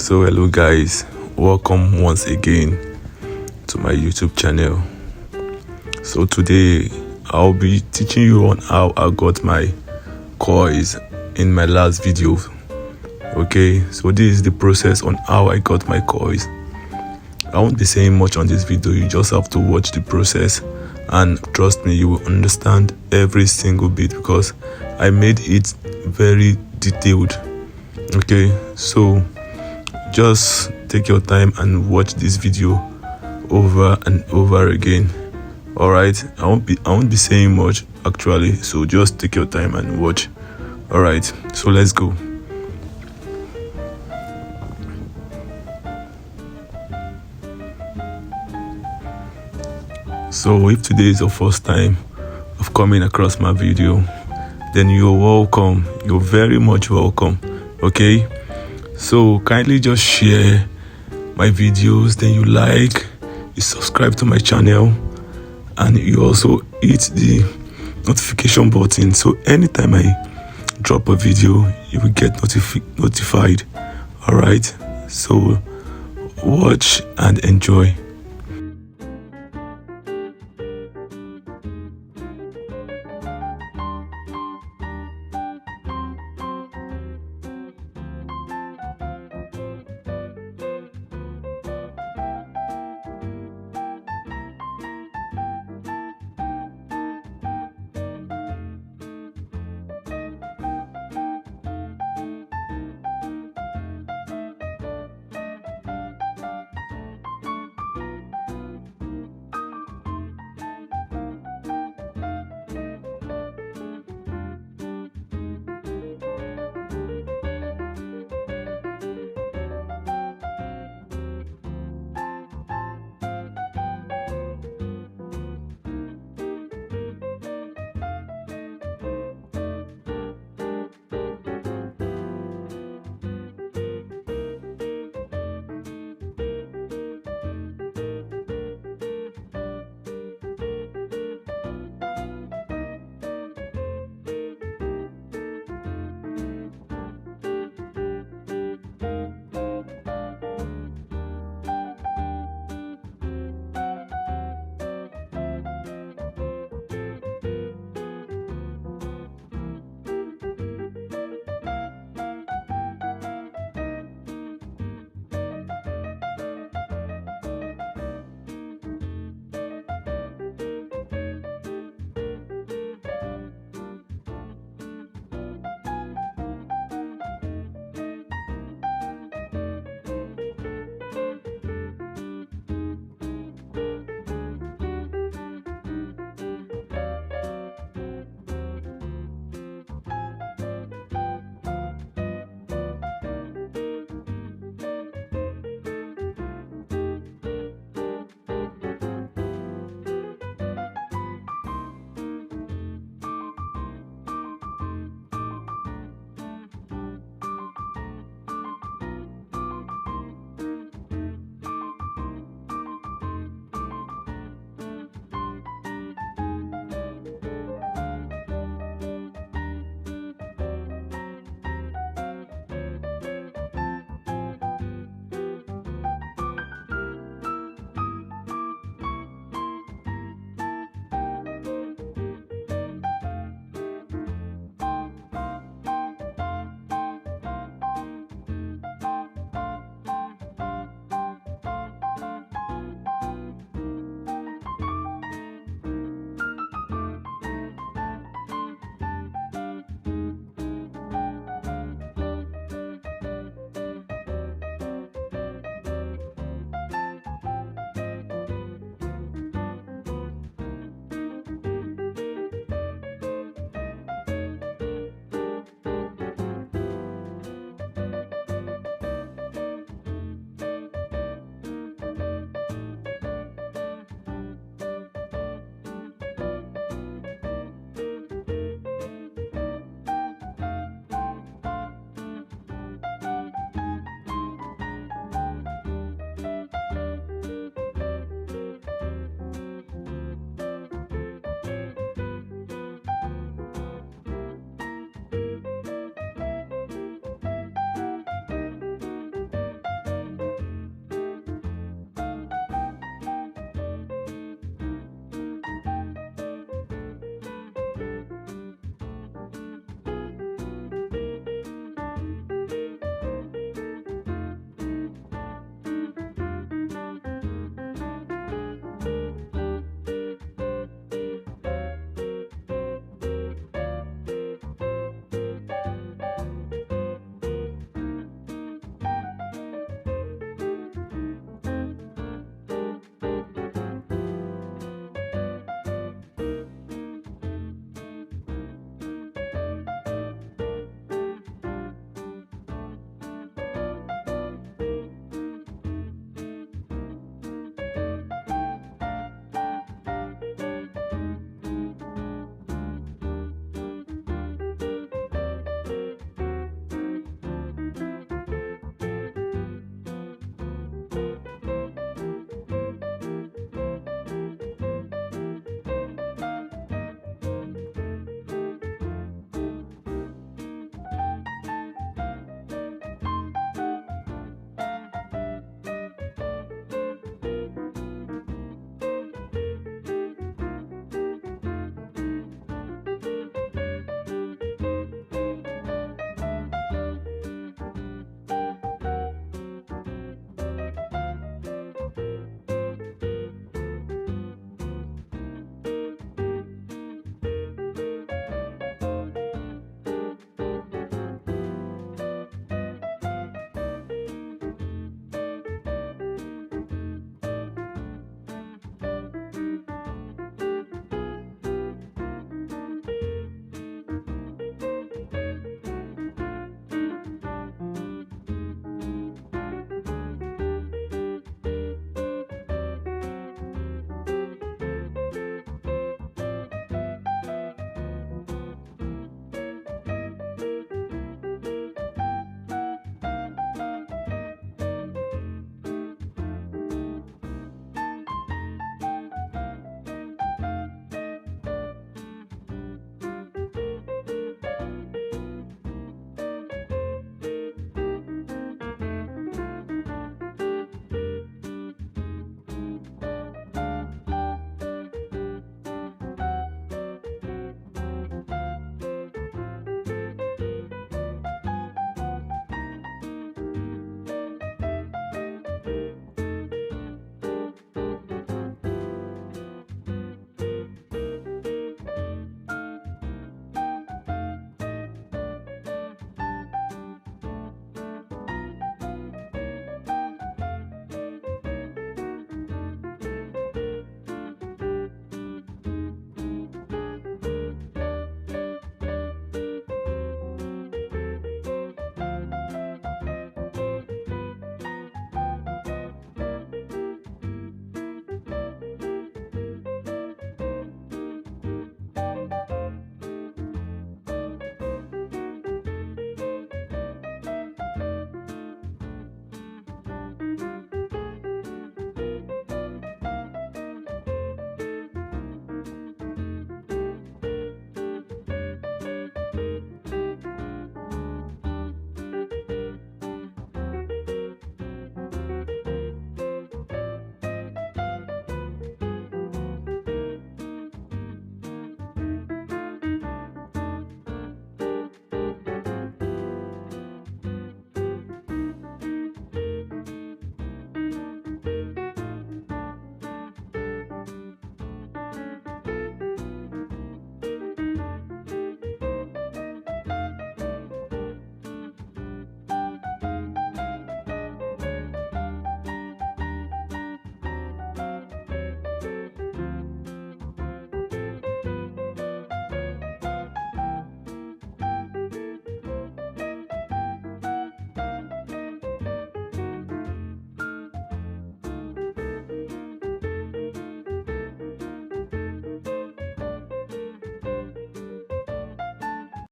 So hello guys, welcome once again to my YouTube channel. So today I'll be teaching you on how I got my coins in my last video. Okay, so this is the process on how I got my coins. I won't be saying much on this video, you just have to watch the process, and trust me, you will understand every single bit because I made it very detailed. Okay, so just take your time and watch this video over and over again. All right, I won't be saying much actually, so just take your time and watch. All right, so let's go. So if today is your first time of coming across my video, then you're welcome. You're very much welcome. Okay, so kindly just share my videos, then you like, you subscribe to my channel, and you also hit the notification button, so anytime I drop a video you will get notified. All right, so watch and enjoy.